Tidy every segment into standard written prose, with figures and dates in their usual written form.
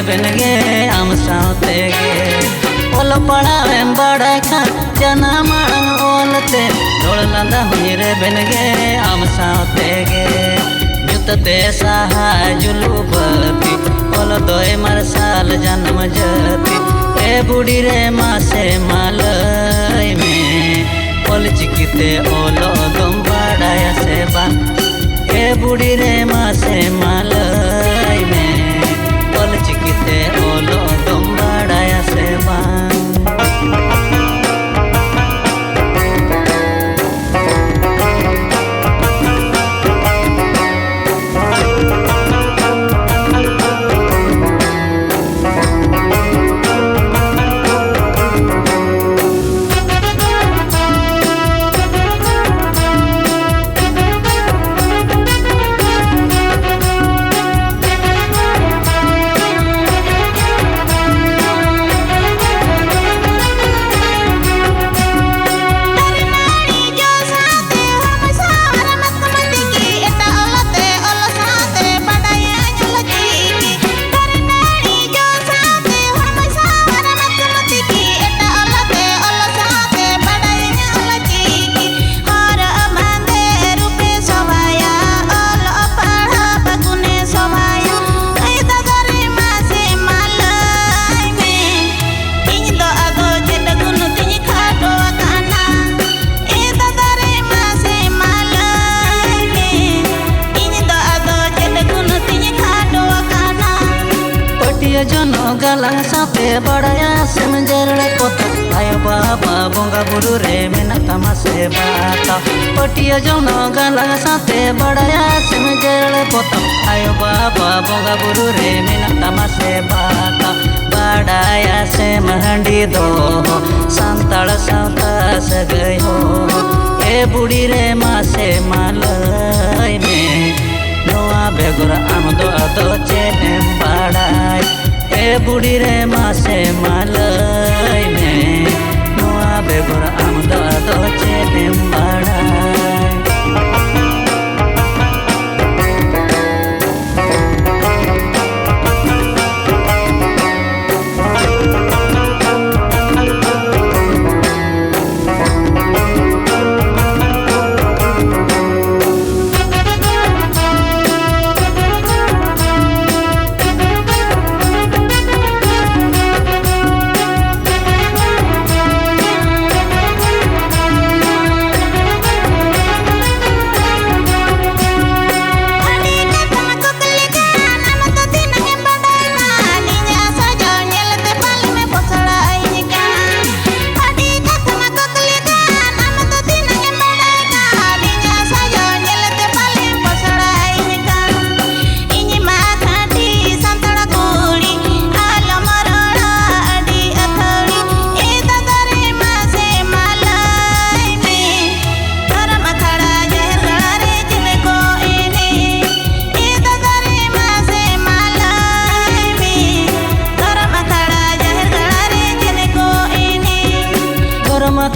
रेबेन गे आम साथे गे ओल पढ़ावेम बड़ाय खान जना मांग ओलते रोड़ लांदा हुई रेबेन गे आम साथे गे जुतते सहाय जुलूपति ओल दोय मरसाल जन्म जति ए बुढ़ी रे मासे मालय में ओल चिकिते ओलो दम बड़ाय से बा ए बुढ़ी रे मासे मालय में ओल चिकिते ओलो दम बड़ाय से बा जनो गालांग साथे बड़ाया सेम जरड़े कोता आयो बाबा बोंगा बुरु रे मेना तमा से बाता पटिया जनो गालांग साथे बड़ाया सेम जरड़े कोता आयो बाबा बोंगा बुरु रे मेना तमा से बाता बड़ाया से महंडी दो सांताड़ सावता सगय हो ए बुढ़ी रे मासे मालय में नोआ बेगुर आम दो अदो चेम बड़ाय ए बुढ़ी रे मासे मालय में नोआ बेगुर आम दो अदो चेम बड़ाय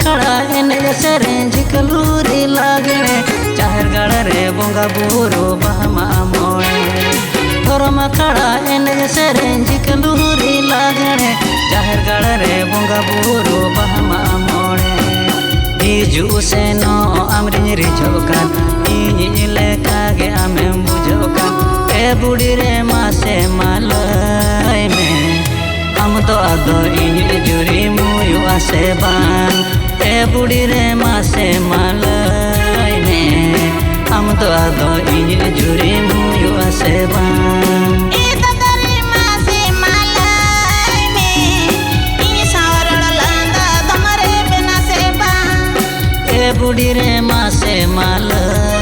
खड़ा एने सेरें झिकलूरी लागणे चाहर गड़ रे बोंगा बुरो बहमा मोड़े धर्म खड़ा एने सेरें झिकलूरी लागणे चाहर गड़ रे बोंगा बुरो बहमा मोड़े हिजू से नो अमरिन रिझोकान इन लेखा गे आमें बुझोकान ए बुढ़ी रे मासे मालय में हम तो अदो इन जुरी मुयु आसे बान ए बुढ़ी रे मासे मालय में हम तो अदो इन जुरी मुयु आसे बान बुढ़ी रे मासे मालय